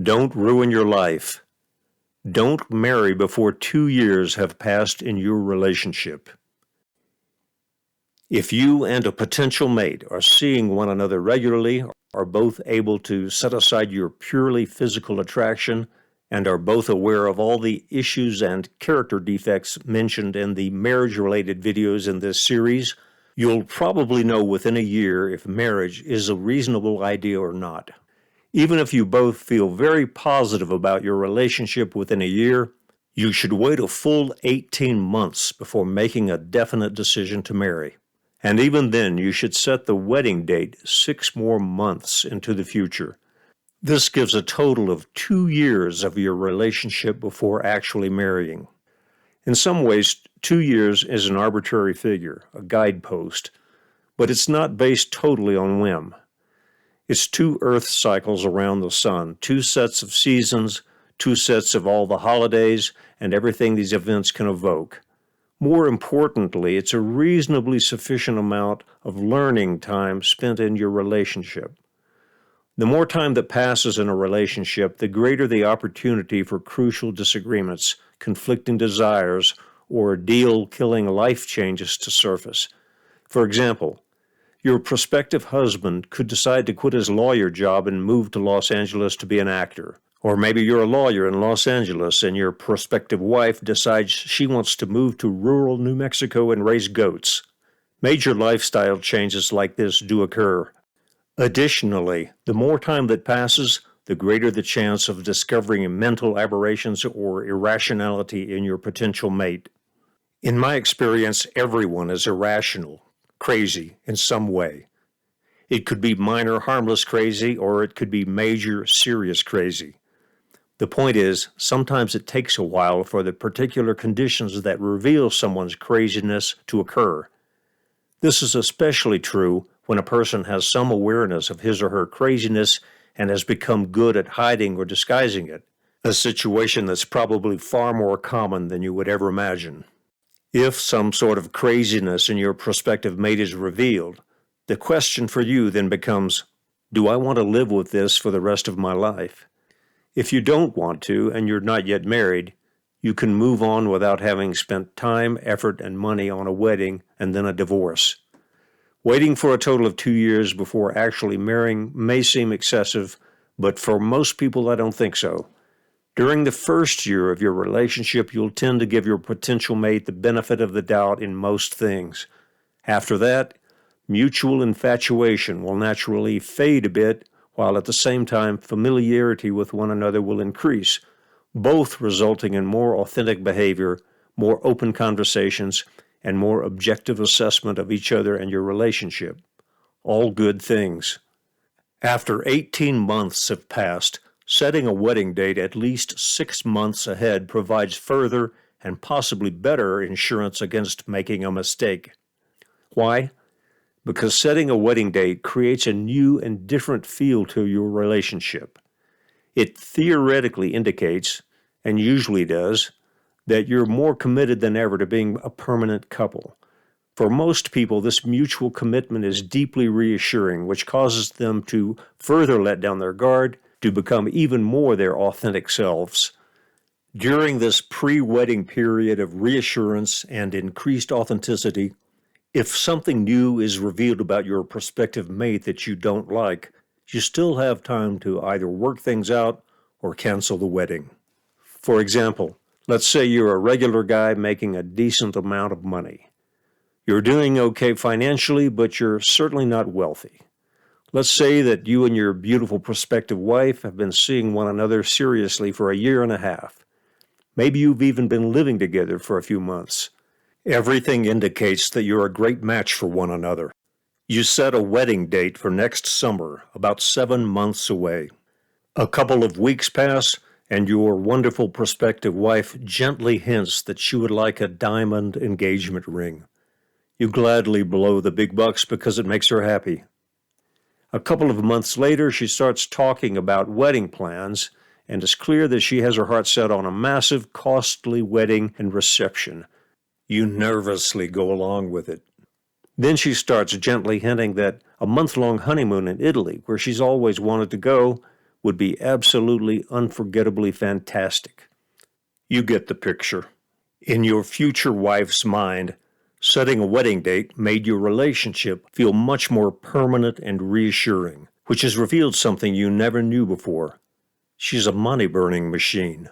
Don't ruin your life. Don't marry before 2 years have passed in your relationship. If you and a potential mate are seeing one another regularly, are both able to set aside your purely physical attraction, and are both aware of all the issues and character defects mentioned in the marriage-related videos in this series, you'll probably know within a year if marriage is a reasonable idea or not. Even if you both feel very positive about your relationship within a year, you should wait a full 18 months before making a definite decision to marry. And even then, you should set the wedding date 6 more months into the future. This gives a total of 2 years of your relationship before actually marrying. In some ways, 2 years is an arbitrary figure, a guidepost, but it's not based totally on whim. It's 2 Earth cycles around the sun, 2 sets of seasons, 2 sets of all the holidays, and everything these events can evoke. More importantly, it's a reasonably sufficient amount of learning time spent in your relationship. The more time that passes in a relationship, the greater the opportunity for crucial disagreements, conflicting desires, or deal-killing life changes to surface. For example, your prospective husband could decide to quit his lawyer job and move to Los Angeles to be an actor. Or maybe you're a lawyer in Los Angeles and your prospective wife decides she wants to move to rural New Mexico and raise goats. Major lifestyle changes like this do occur. Additionally, the more time that passes, the greater the chance of discovering mental aberrations or irrationality in your potential mate. In my experience, everyone is irrational, crazy in some way. It could be minor, harmless crazy, or it could be major, serious crazy. The point is, sometimes it takes a while for the particular conditions that reveal someone's craziness to occur. This is especially true when a person has some awareness of his or her craziness and has become good at hiding or disguising it, a situation that's probably far more common than you would ever imagine. If some sort of craziness in your prospective mate is revealed, the question for you then becomes, do I want to live with this for the rest of my life? If you don't want to and you're not yet married, you can move on without having spent time, effort, and money on a wedding and then a divorce. Waiting for a total of 2 years before actually marrying may seem excessive, but for most people I don't think so. During the first year of your relationship, you'll tend to give your potential mate the benefit of the doubt in most things. After that, mutual infatuation will naturally fade a bit, while at the same time familiarity with one another will increase, both resulting in more authentic behavior, more open conversations, and more objective assessment of each other and your relationship. All good things. After 18 months have passed, setting a wedding date at least 6 months ahead provides further and possibly better insurance against making a mistake. Why? Because setting a wedding date creates a new and different feel to your relationship. It theoretically indicates, and usually does, that you're more committed than ever to being a permanent couple. For most people, this mutual commitment is deeply reassuring, which causes them to further let down their guard, to become even more their authentic selves. During this pre-wedding period of reassurance and increased authenticity, if something new is revealed about your prospective mate that you don't like, you still have time to either work things out or cancel the wedding. For example, let's say you're a regular guy making a decent amount of money. You're doing okay financially, but you're certainly not wealthy. Let's say that you and your beautiful prospective wife have been seeing one another seriously for 1.5 years. Maybe you've even been living together for a few months. Everything indicates that you're a great match for one another. You set a wedding date for next summer, about 7 months away. A couple of weeks pass, and your wonderful prospective wife gently hints that she would like a diamond engagement ring. You gladly blow the big bucks because it makes her happy. A couple of months later, she starts talking about wedding plans, and it's clear that she has her heart set on a massive, costly wedding and reception. You nervously go along with it. Then she starts gently hinting that a month-long honeymoon in Italy, where she's always wanted to go, would be absolutely unforgettably fantastic. You get the picture. In your future wife's mind, setting a wedding date made your relationship feel much more permanent and reassuring, which has revealed something you never knew before. She's a money-burning machine.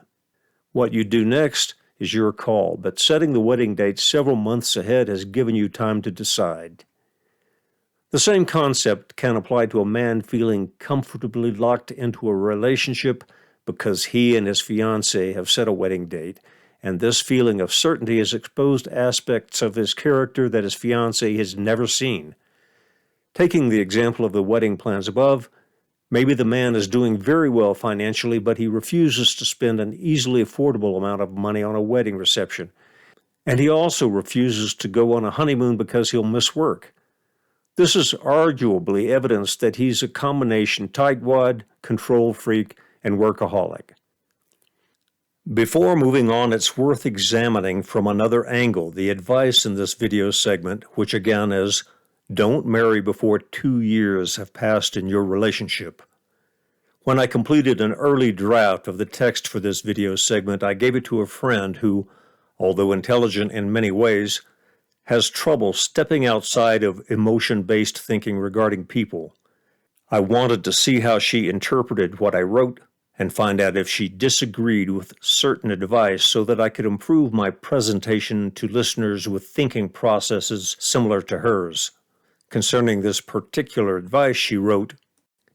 What you do next is your call, but setting the wedding date several months ahead has given you time to decide. The same concept can apply to a man feeling comfortably locked into a relationship because he and his fiancée have set a wedding date, and this feeling of certainty has exposed aspects of his character that his fiancée has never seen. Taking the example of the wedding plans above, maybe the man is doing very well financially, but he refuses to spend an easily affordable amount of money on a wedding reception. And he also refuses to go on a honeymoon because he'll miss work. This is arguably evidence that he's a combination tightwad, control freak, and workaholic. Before moving on, it's worth examining from another angle the advice in this video segment, which again is, don't marry before 2 years have passed in your relationship. When I completed an early draft of the text for this video segment, I gave it to a friend who, although intelligent in many ways, has trouble stepping outside of emotion-based thinking regarding people. I wanted to see how she interpreted what I wrote and find out if she disagreed with certain advice so that I could improve my presentation to listeners with thinking processes similar to hers. Concerning this particular advice, she wrote,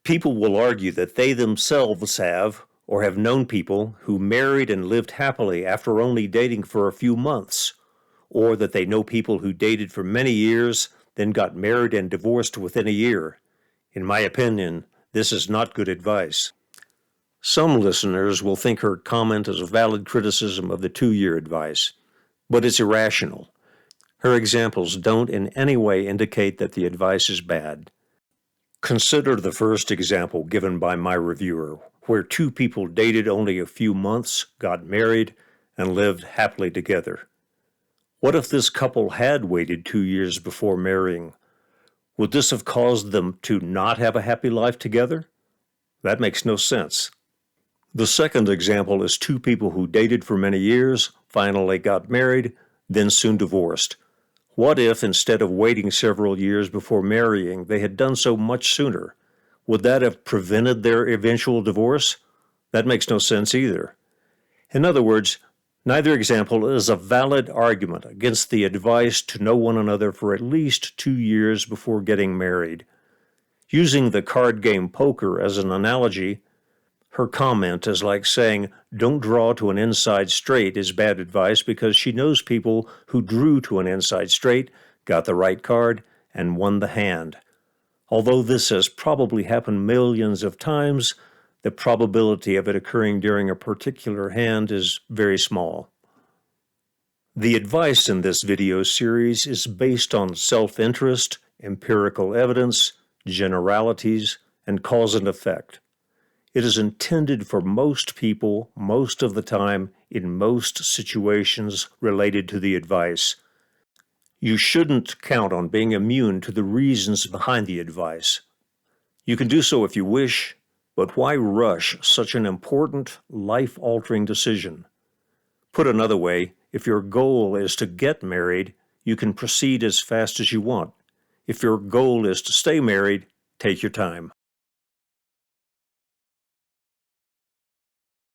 "People will argue that they themselves have, or have known people who married and lived happily after only dating for a few months, or that they know people who dated for many years, then got married and divorced within a year. In my opinion, this is not good advice." Some listeners will think her comment is a valid criticism of the 2-year advice, but it's irrational. Her examples don't in any way indicate that the advice is bad. Consider the first example given by my reviewer, where 2 people dated only a few months, got married, and lived happily together. What if this couple had waited 2 years before marrying? Would this have caused them to not have a happy life together? That makes no sense. The second example is 2 people who dated for many years, finally got married, then soon divorced. What if, instead of waiting several years before marrying, they had done so much sooner? Would that have prevented their eventual divorce? That makes no sense either. In other words, neither example is a valid argument against the advice to know one another for at least 2 years before getting married. Using the card game poker as an analogy, her comment is like saying, "Don't draw to an inside straight" is bad advice because she knows people who drew to an inside straight, got the right card, and won the hand. Although this has probably happened millions of times, the probability of it occurring during a particular hand is very small. The advice in this video series is based on self-interest, empirical evidence, generalities, and cause and effect. It is intended for most people, most of the time, in most situations related to the advice. You shouldn't count on being immune to the reasons behind the advice. You can do so if you wish, but why rush such an important, life-altering decision? Put another way, if your goal is to get married, you can proceed as fast as you want. If your goal is to stay married, take your time.